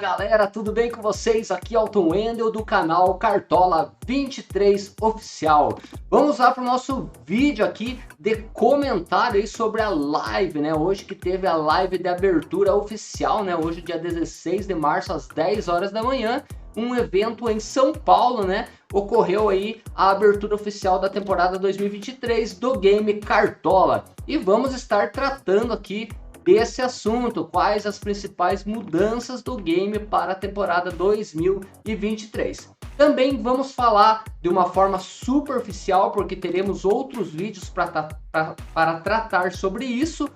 galera, tudo bem com vocês? Aqui é o Tom Wendel do canal Cartola 23 Oficial. Vamos lá para o nosso vídeo aqui de comentário aí sobre a live, né? Hoje que teve a live de abertura oficial, né? Hoje dia 16 de março às 10 horas da manhã, um evento em São Paulo, né? Ocorreu aí a abertura oficial da temporada 2023 do game Cartola. E vamos estar tratando aqui desse assunto, quais as principais mudanças do game para a temporada 2023. Também vamos falar de uma forma superficial, porque teremos outros vídeos para tratar sobre isso,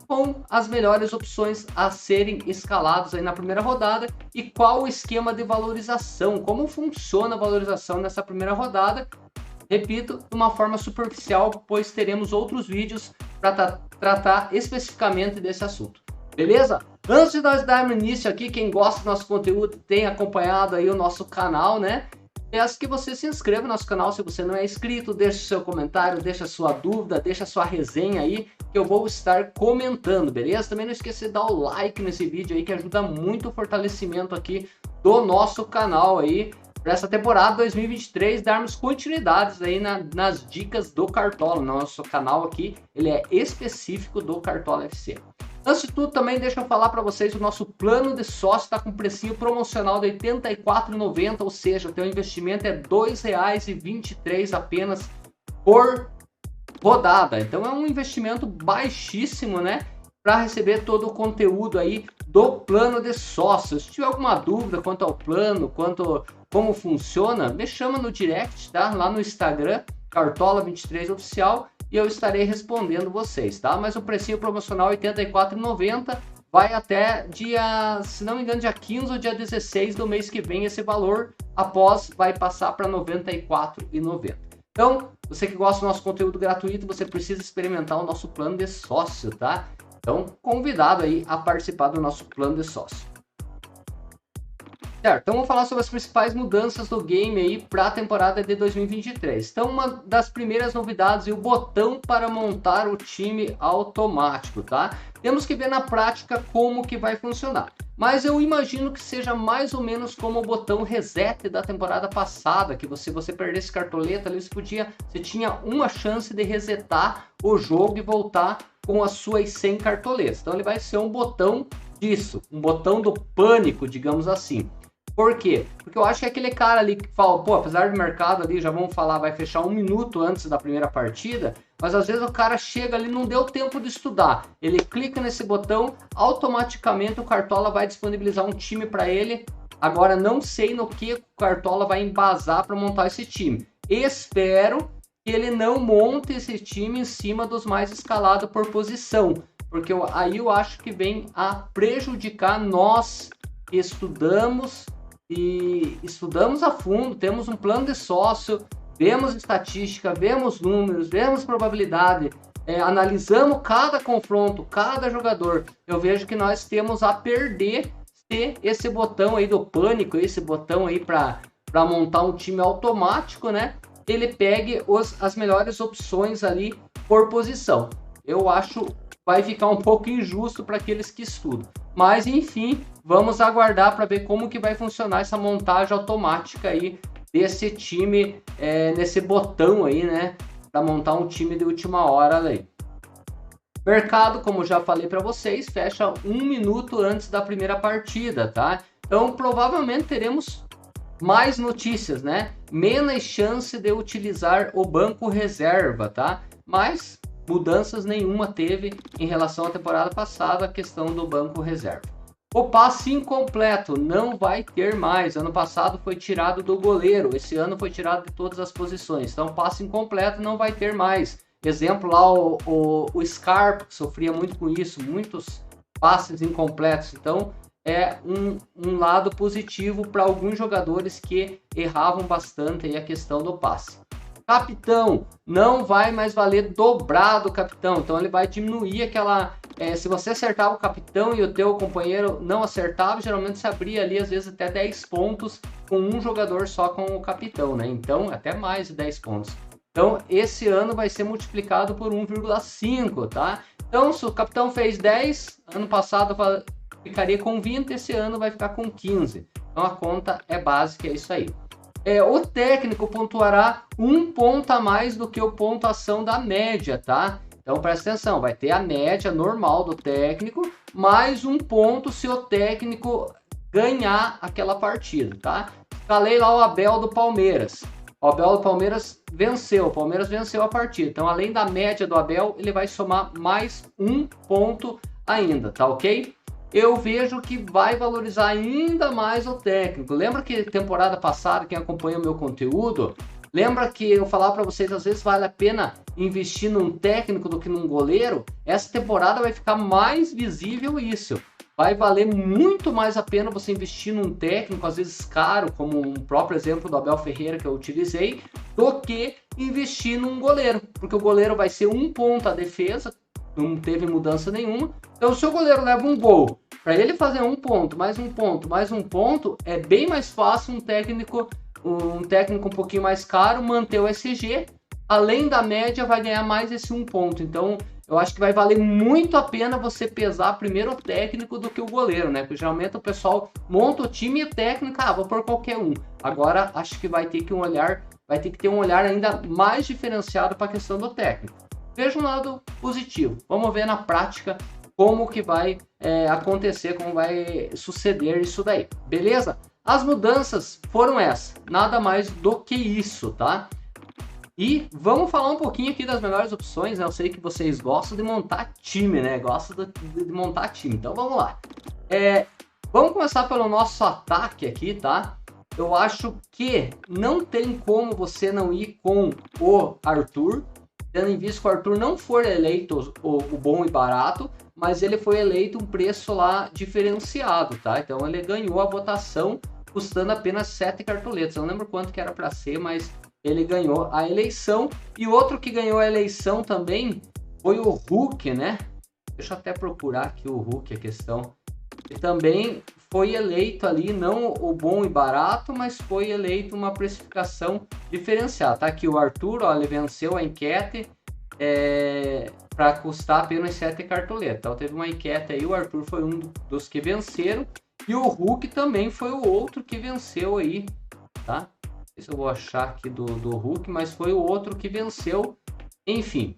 com as melhores opções a serem escalados aí na primeira rodada e qual o esquema de valorização, como funciona a valorização nessa primeira rodada. Repito, de uma forma superficial, pois teremos outros vídeos para tratar especificamente desse assunto. Beleza? Antes de nós darmos início aqui, quem gosta do nosso conteúdo tem acompanhado aí o nosso canal, né? Peço que você se inscreva no nosso canal se você não é inscrito, deixe seu comentário, deixe a sua dúvida, deixe a sua resenha aí, que eu vou estar comentando, beleza? Também não esqueça de dar o like nesse vídeo aí, que ajuda muito o fortalecimento aqui do nosso canal aí, para essa temporada 2023, darmos continuidades aí nas dicas do Cartola. Nosso canal aqui, ele é específico do Cartola FC. Antes de tudo, também deixa eu falar para vocês, o nosso plano de sócio está com precinho promocional de R$ 84,90, ou seja, o teu investimento é R$ 2,23 apenas por rodada. Então é um investimento baixíssimo, né? Para receber todo o conteúdo aí do plano de sócio. Se tiver alguma dúvida quanto ao plano, como funciona, me chama no direct, tá? Lá no Instagram, Cartola 23 Oficial, e eu estarei respondendo vocês, tá? Mas o precinho promocional R$ 84,90 vai até dia, se não me engano, dia 15 ou dia 16 do mês que vem. Esse valor após vai passar para R$ 94,90. Então, você que gosta do nosso conteúdo gratuito, você precisa experimentar o nosso plano de sócio, tá? Então, convidado aí a participar do nosso plano de sócio. Certo, então vamos falar sobre as principais mudanças do game aí para a temporada de 2023. Então, uma das primeiras novidades é o botão para montar o time automático, tá? Temos que ver na prática como que vai funcionar. Mas eu imagino que seja mais ou menos como o botão reset da temporada passada, que se você perdesse cartoleta ali, você tinha uma chance de resetar o jogo e voltar com as suas 100 cartoletas. Então ele vai ser um botão disso, um botão do pânico, digamos assim. Por quê? Porque eu acho que aquele cara ali que fala, pô, apesar do mercado ali, já vamos falar, vai fechar 1 minuto antes da primeira partida, mas às vezes o cara chega ali, não deu tempo de estudar. Ele clica nesse botão, automaticamente o Cartola vai disponibilizar um time para ele. Agora não sei no que o Cartola vai embasar para montar esse time. Espero que ele não monte esse time em cima dos mais escalados por posição, porque aí eu acho que vem a prejudicar nós que estudamos a fundo, temos um plano de sócio, vemos estatística, vemos números, vemos probabilidade, analisamos cada confronto, cada jogador. Eu vejo que nós temos a perder se esse botão aí do pânico, esse botão aí para montar um time automático, né? Ele pegue as melhores opções ali por posição. Eu acho vai ficar um pouco injusto para aqueles que estudam. Mas enfim, vamos aguardar para ver como que vai funcionar essa montagem automática aí desse time, nesse botão aí, né? Para montar um time de última hora aí. Mercado, como já falei para vocês, fecha 1 minuto antes da primeira partida, tá? Então provavelmente teremos mais notícias, né? Menos chance de utilizar o banco reserva, tá? Mas mudanças nenhuma teve em relação à temporada passada, a questão do banco reserva. O passe incompleto não vai ter mais. Ano passado foi tirado do goleiro, esse ano foi tirado de todas as posições. Então, passe incompleto não vai ter mais. Exemplo lá, o Scarpa sofria muito com isso, muitos passes incompletos. Então, é um lado positivo para alguns jogadores que erravam bastante aí a questão do passe. Capitão, não vai mais valer dobrado o capitão, então ele vai diminuir aquela... se você acertava o capitão e o teu companheiro não acertava, geralmente se abria ali às vezes até 10 pontos com um jogador só com o capitão, né? Então até mais de 10 pontos. Então esse ano vai ser multiplicado por 1,5, tá? Então se o capitão fez 10, ano passado ficaria com 20, esse ano vai ficar com 15. Então a conta é básica, é isso aí. O técnico pontuará 1 ponto a mais do que a pontuação da média, tá? Então presta atenção, vai ter a média normal do técnico, mais 1 ponto se o técnico ganhar aquela partida, tá? Falei lá o Abel do Palmeiras. O Abel do Palmeiras venceu, o Palmeiras venceu a partida. Então, além da média do Abel, ele vai somar mais 1 ponto ainda, tá ok? Eu vejo que vai valorizar ainda mais o técnico. Lembra que temporada passada, quem acompanha o meu conteúdo, lembra que eu falava para vocês, às vezes vale a pena investir num técnico do que num goleiro? Essa temporada vai ficar mais visível isso. Vai valer muito mais a pena você investir num técnico, às vezes caro, como um próprio exemplo do Abel Ferreira que eu utilizei, do que investir num goleiro. Porque o goleiro vai ser 1 ponto a defesa, não teve mudança nenhuma. Então, se o goleiro leva um gol, para ele fazer 1 ponto, mais 1 ponto, mais 1 ponto, é bem mais fácil um técnico um pouquinho mais caro manter o SG. Além da média, vai ganhar mais esse 1 ponto. Então, eu acho que vai valer muito a pena você pesar primeiro o técnico do que o goleiro, né? Porque geralmente o pessoal monta o time e o técnico, vou por qualquer um. Agora, acho que vai ter que ter um olhar ainda mais diferenciado para a questão do técnico. Veja um lado positivo. Vamos ver na prática como que vai acontecer, como vai suceder isso daí. Beleza? As mudanças foram essas. Nada mais do que isso, tá? E vamos falar um pouquinho aqui das melhores opções, né? Eu sei que vocês gostam de montar time, né? Gostam de montar time. Então vamos lá. Vamos começar pelo nosso ataque aqui, tá? Eu acho que não tem como você não ir com o Arthur, tendo em vista que o Arthur não foi eleito o bom e barato, mas ele foi eleito um preço lá diferenciado, tá? Então ele ganhou a votação custando apenas 7 cartoletas. Eu não lembro quanto que era para ser, mas ele ganhou a eleição. E outro que ganhou a eleição também foi o Hulk, né? Deixa eu até procurar aqui o Hulk, a questão. E também foi eleito ali, não o bom e barato, mas foi eleito uma precificação diferenciada. Tá aqui o Arthur, ó, ele venceu a enquete para custar apenas 7 cartoletas. Então teve uma enquete aí, o Arthur foi um dos que venceram. E o Hulk também foi o outro que venceu aí, tá? Se eu vou achar aqui do Hulk, mas foi o outro que venceu. Enfim,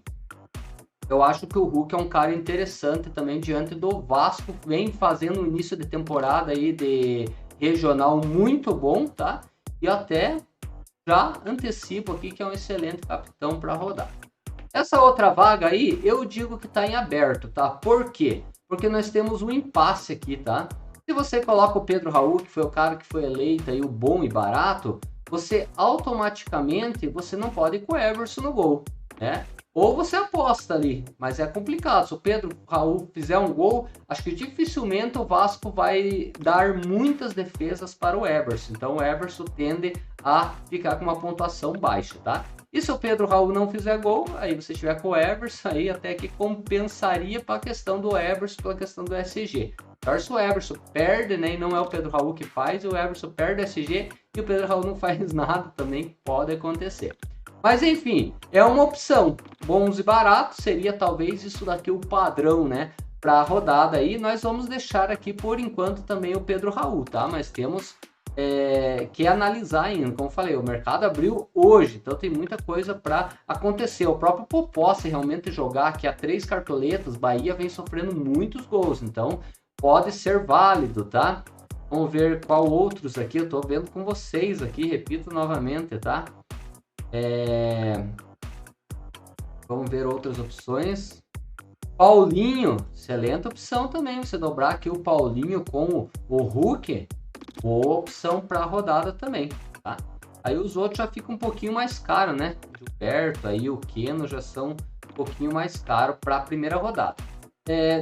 eu acho que o Hulk é um cara interessante também diante do Vasco, vem fazendo um início de temporada aí de regional muito bom, tá? E até já antecipo aqui que é um excelente capitão para rodar. Essa outra vaga aí, eu digo que está em aberto, tá? Por quê? Porque nós temos um impasse aqui, tá? Se você coloca o Pedro Raul, que foi o cara que foi eleito aí o bom e barato, você automaticamente não pode ir com o Everson no gol, né? Ou você aposta ali, mas é complicado. Se o Pedro Raul fizer um gol, acho que dificilmente o Vasco vai dar muitas defesas para o Everson. Então o Everson tende a ficar com uma pontuação baixa, tá? E se o Pedro Raul não fizer gol, aí você tiver com o Everson, aí até que compensaria para a questão do Everson, pela questão do SG. Então, se o Everson perde, né, e não é o Pedro Raul que faz, o Everson perde o SG e o Pedro Raul não faz nada, também pode acontecer. Mas enfim, é uma opção. Bons e baratos seria talvez isso daqui o padrão, né, para a rodada aí. Nós vamos deixar aqui por enquanto também o Pedro Raul, tá? Mas temos que analisar ainda. Como eu falei, o mercado abriu hoje, então tem muita coisa para acontecer. O próprio Popó, se realmente jogar aqui a 3 cartoletas, Bahia vem sofrendo muitos gols, então pode ser válido, tá? Vamos ver qual outros aqui, eu tô vendo com vocês aqui, repito novamente, tá? Vamos ver outras opções. Paulinho, excelente opção também, você dobrar aqui o Paulinho com o Hulk, boa opção para a rodada também, tá? Aí os outros já ficam um pouquinho mais caro, né? Gilberto, aí o Keno já são um pouquinho mais caro para a primeira rodada.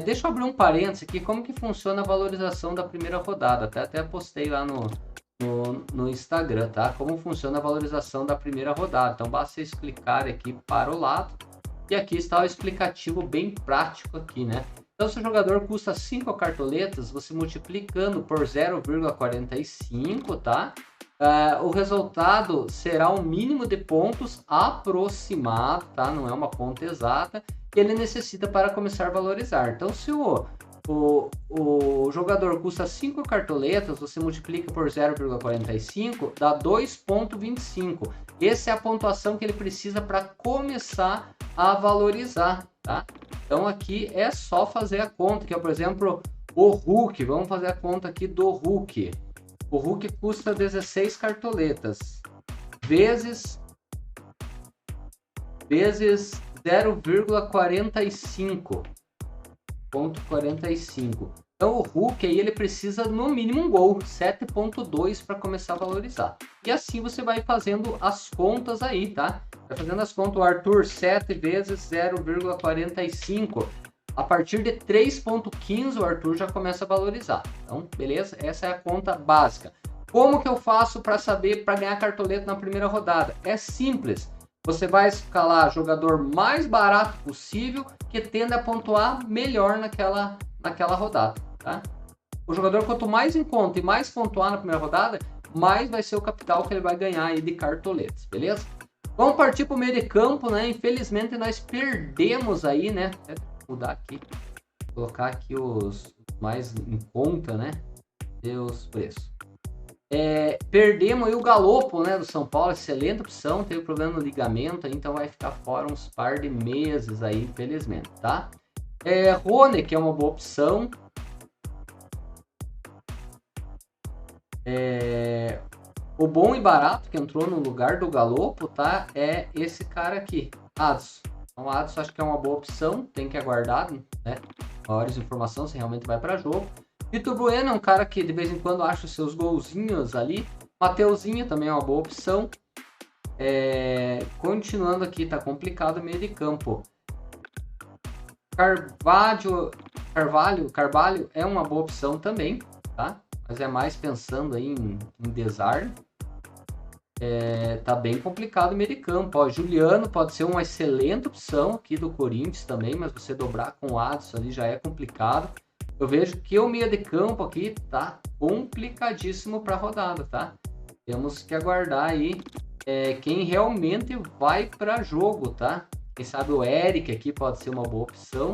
Deixa eu abrir um parênteses aqui, como que funciona a valorização da primeira rodada, até postei lá no Instagram, tá? Como funciona a valorização da primeira rodada. Então basta vocês clicarem aqui para o lado e aqui está o explicativo bem prático aqui, né? Então se o jogador custa 5 cartoletas, você multiplicando por 0,45, tá? O resultado será um mínimo de pontos aproximado, tá? Não é uma conta exata, que ele necessita para começar a valorizar. Então se o o jogador custa 5 cartoletas, você multiplica por 0,45, dá 2,25. Essa é a pontuação que ele precisa para começar a valorizar, tá? Então aqui é só fazer a conta, que é, por exemplo, o Hulk. Vamos fazer a conta aqui do Hulk. O Hulk custa 16 cartoletas, vezes 0,45. 0,45. Então o Hulk aí ele precisa no mínimo um gol, 7,2 para começar a valorizar. E assim você vai fazendo as contas aí, tá? Vai fazendo as contas, o Arthur 7 vezes 0,45. A partir de 3,15 o Arthur já começa a valorizar. Então, beleza? Essa é a conta básica. Como que eu faço para saber, para ganhar cartoleta na primeira rodada? É simples. Você vai escalar jogador mais barato possível que tende a pontuar melhor naquela rodada, tá? O jogador quanto mais em conta e mais pontuar na primeira rodada, mais vai ser o capital que ele vai ganhar aí de cartoletas, beleza? Vamos partir para o meio de campo, né? Infelizmente nós perdemos aí, né? Vou mudar aqui, colocar aqui os mais em conta, né? E os preços. Perdemos aí o Galopo, né, do São Paulo, excelente opção, teve problema no ligamento, então vai ficar fora uns par de meses aí, infelizmente, tá? Rony, que é uma boa opção. O bom e barato que entrou no lugar do Galopo, tá? É esse cara aqui, Adson. Então, Adson acho que é uma boa opção, tem que aguardar, né? Maiores informações se realmente vai para jogo. Vitor Bueno é um cara que de vez em quando acha os seus golzinhos ali. Mateuzinho também é uma boa opção. Continuando aqui, tá complicado o meio de campo. Carvalho é uma boa opção também, tá? Mas é mais pensando aí em desarme. Tá bem complicado o meio de campo. Ó, Juliano pode ser uma excelente opção aqui do Corinthians também, mas você dobrar com o Adson ali já é complicado. Eu vejo que o meio de campo aqui tá complicadíssimo para a rodada, tá? Temos que aguardar aí quem realmente vai para jogo, tá? Quem sabe o Eric aqui pode ser uma boa opção.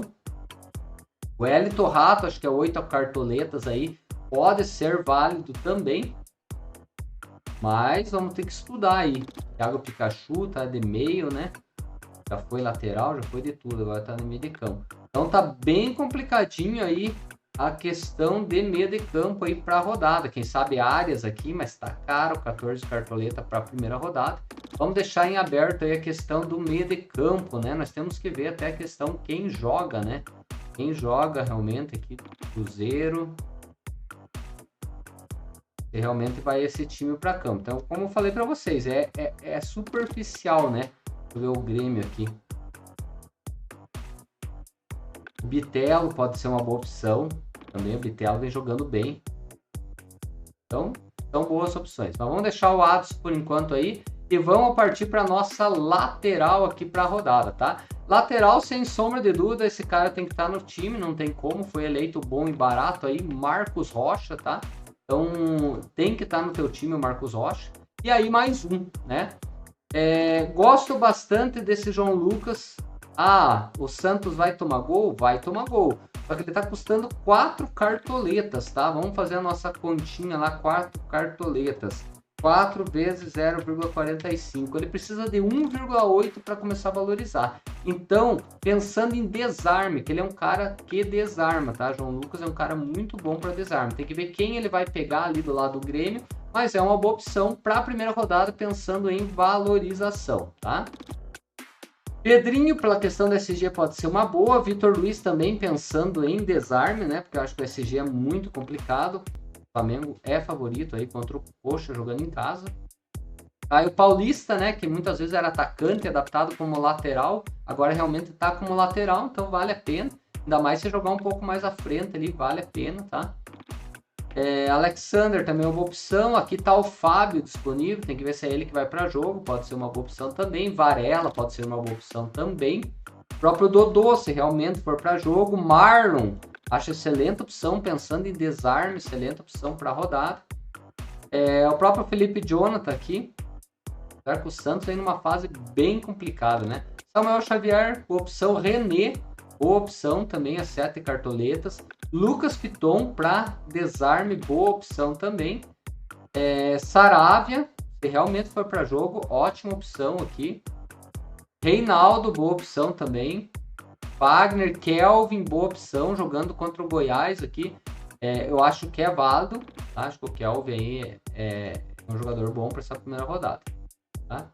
O Elton Rato, acho que é 8 cartoletas aí, pode ser válido também. Mas vamos ter que estudar aí. Thiago Pikachu tá de meio, né? Já foi lateral, já foi de tudo, agora tá no meio de campo. Então tá bem complicadinho aí a questão de meio de campo aí para a rodada. Quem sabe áreas aqui, mas tá caro, 14 cartoleta para a primeira rodada. Vamos deixar em aberto aí a questão do meio de campo, né? Nós temos que ver até a questão quem joga, né? Quem joga realmente aqui, Cruzeiro. E realmente vai esse time para campo. Então, como eu falei para vocês, é superficial, né? Deixa eu ver o Grêmio aqui. O Bitelo pode ser uma boa opção. Também o Bitelo vem jogando bem. Então, são boas opções. Mas vamos deixar o Adson por enquanto aí. E vamos partir para nossa lateral aqui para a rodada, tá? Lateral, sem sombra de dúvida, esse cara tem que estar no time. Não tem como, foi eleito bom e barato aí. Marcos Rocha, tá? Então, tem que estar no teu time o Marcos Rocha. E aí mais um, né? Gosto bastante desse João Lucas. O Santos vai tomar gol? Vai tomar gol. Só que ele tá custando 4 cartoletas, tá? Vamos fazer a nossa continha lá, 4 cartoletas. 4 vezes 0,45. Ele precisa de 1,8 para começar a valorizar. Então, pensando em desarme, que ele é um cara que desarma, tá? João Lucas é um cara muito bom para desarme. Tem que ver quem ele vai pegar ali do lado do Grêmio, mas é uma boa opção para a primeira rodada, pensando em valorização, tá? Pedrinho, pela questão do SG, pode ser uma boa. Vitor Luiz também pensando em desarme, né? Porque eu acho que o SG é muito complicado. O Flamengo é favorito aí contra o Coxa jogando em casa. Aí o Paulista, né? Que muitas vezes era atacante, adaptado como lateral. Agora realmente tá como lateral, então vale a pena. Ainda mais se jogar um pouco mais à frente ali, vale a pena, tá? Alexander também é uma boa opção. Aqui tá o Fábio disponível, tem que ver se é ele que vai para jogo, pode ser uma boa opção também. Varela pode ser uma boa opção também. O próprio Dodô, se realmente for para jogo. Marlon, acho excelente opção, pensando em desarme, excelente opção para a rodada. O próprio Felipe Jonathan aqui, claro que o Santos vem numa fase bem complicada, né? Samuel Xavier, opção René, boa opção também, as 7 cartoletas. Lucas Piton para desarme, boa opção também. Saravia, se realmente for para jogo, ótima opção aqui. Reinaldo, boa opção também. Wagner, Kelvin, boa opção, jogando contra o Goiás aqui. Eu acho que é válido, tá? Acho que o Kelvin aí é um jogador bom para essa primeira rodada, tá?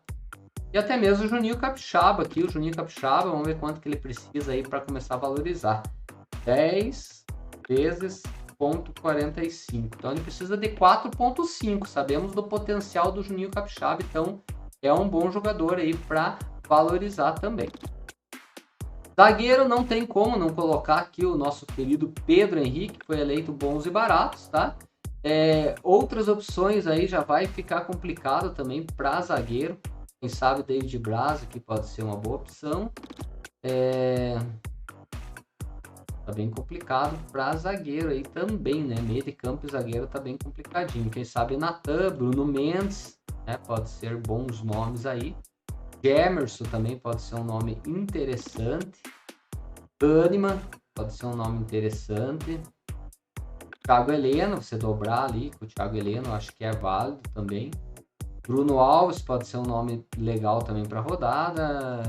E até mesmo o Juninho Capixaba aqui, o Juninho Capixaba, vamos ver quanto que ele precisa aí para começar a valorizar. 10 vezes 0,45. Então ele precisa de 4,5. Sabemos do potencial do Juninho Capixaba, então é um bom jogador aí para valorizar também. Zagueiro, não tem como não colocar aqui o nosso querido Pedro Henrique, que foi eleito bons e baratos, tá? Outras opções aí já vai ficar complicado também para zagueiro. Quem sabe David Braz que pode ser uma boa opção. Tá bem complicado para zagueiro aí também, né? Meio de campo e zagueiro tá bem complicadinho. Quem sabe Natan, Bruno Mendes, né? Pode ser bons nomes aí. Gemerson também pode ser um nome interessante. Kahneman pode ser um nome interessante. Thiago Heleno, você dobrar ali com o Thiago Heleno, acho que é válido também. Bruno Alves pode ser um nome legal também para rodada.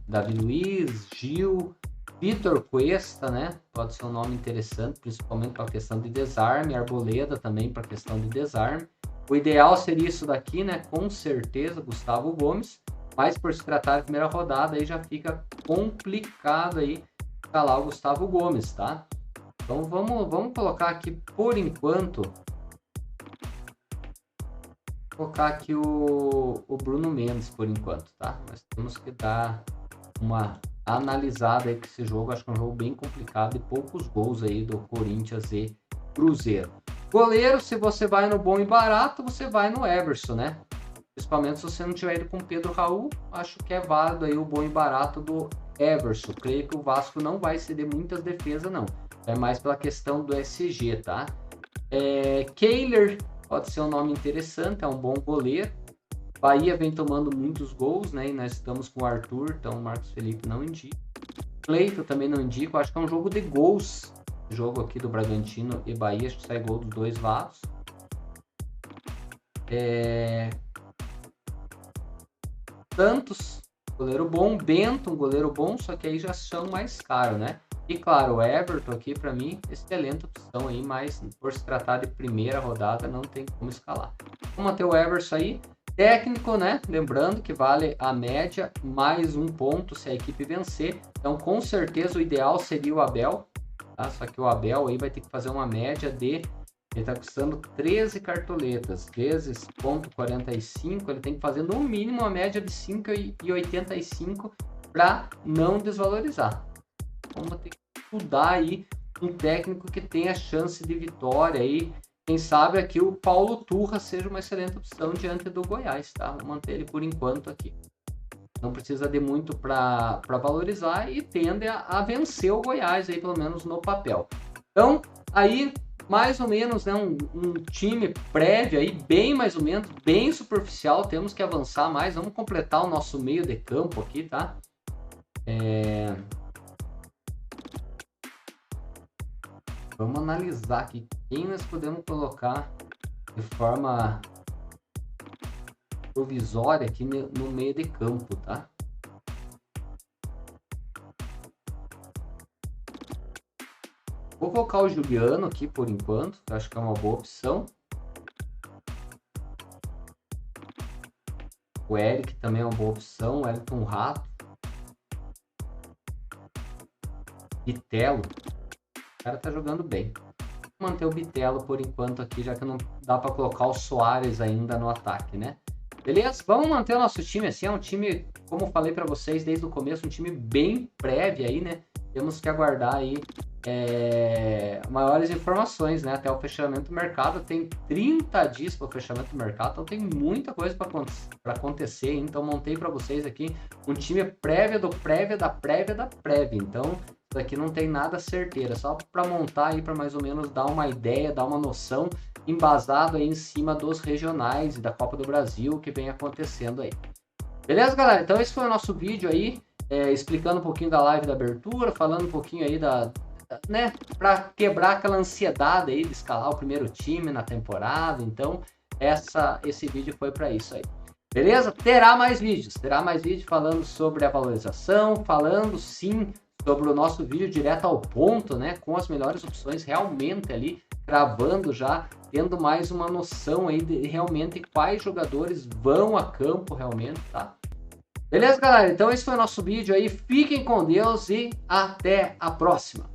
Davi Luiz, Gil, Vitor Cuesta, né? Pode ser um nome interessante, principalmente para a questão de desarme. Arboleda também para a questão de desarme. O ideal seria isso daqui, né? Com certeza, Gustavo Gomes. Mas por se tratar de primeira rodada, aí já fica complicado aí escalar o Gustavo Gomes, tá? Então vamos colocar aqui por enquanto. Vou colocar aqui o Bruno Mendes por enquanto, tá? Nós temos que dar uma analisada aí com esse jogo. Acho que é um jogo bem complicado e poucos gols aí do Corinthians e Cruzeiro. Goleiro, se você vai no bom e barato, você vai no Everson, né? Principalmente se você não tiver ido com Pedro Raul, acho que é válido aí o bom e barato do Everson. Creio que o Vasco não vai ceder muitas defesas, não. É mais pela questão do SG, tá? Kehler pode ser um nome interessante, é um bom goleiro. Bahia vem tomando muitos gols, né? E nós estamos com o Arthur, então o Marcos Felipe não indica. Cleiton também não indico, acho que é um jogo de gols. Jogo aqui do Bragantino e Bahia, acho que sai gol dos dois lados. Santos, goleiro bom. Bento, um goleiro bom, só que aí já são mais caros, né? E claro, o Everton aqui para mim, excelente opção aí, mas por se tratar de primeira rodada não tem como escalar. Vamos manter o Everton aí. Técnico, né? Lembrando que vale a média mais um ponto se a equipe vencer. Então com certeza o ideal seria o Abel. Só que o Abel aí vai ter que fazer uma média de... Ele está custando 13 cartoletas, vezes 0,45. Ele tem que fazer no mínimo uma média de 5,85 para não desvalorizar. Vamos ter que estudar aí um técnico que tenha chance de vitória aí. Quem sabe aqui o Paulo Turra seja uma excelente opção diante do Goiás, tá? Vou manter ele por enquanto aqui. Não precisa de muito para valorizar e tende a vencer o Goiás aí, pelo menos no papel. Então, aí, mais ou menos, né, um time prévio aí, bem mais ou menos, bem superficial. Temos que avançar mais. Vamos completar o nosso meio de campo aqui, tá? Vamos analisar aqui quem nós podemos colocar de forma provisória aqui no meio de campo, tá? Vou colocar o Juliano aqui por enquanto, que eu acho que é uma boa opção. O Eric também é uma boa opção, o Elton Rato. Bitelo, o cara tá jogando bem. Vou manter o Bitelo por enquanto aqui, já que não dá para colocar o Soares ainda no ataque, né? Beleza? Vamos manter o nosso time assim, é um time, como falei para vocês desde o começo, um time bem prévio aí, né? Temos que aguardar aí maiores informações, né? Até o fechamento do mercado, tem 30 dias para o fechamento do mercado, então tem muita coisa para acontecer. Então montei para vocês aqui um time prévio do prévia da prévia da prévia. Então isso aqui não tem nada certeira, só para montar aí, para mais ou menos dar uma ideia, dar uma noção, embasado aí em cima dos regionais e da Copa do Brasil que vem acontecendo aí. Beleza, galera? Então esse foi o nosso vídeo aí. explicando um pouquinho da live da abertura, falando um pouquinho aí né, para quebrar aquela ansiedade aí de escalar o primeiro time na temporada. Então, esse vídeo foi para isso aí. Beleza? Terá mais vídeos falando sobre a valorização, falando sim sobre o nosso vídeo direto ao ponto, né, com as melhores opções realmente ali, gravando já, tendo mais uma noção aí de realmente quais jogadores vão a campo realmente, tá? Beleza, galera? Então esse foi o nosso vídeo aí. Fiquem com Deus e até a próxima.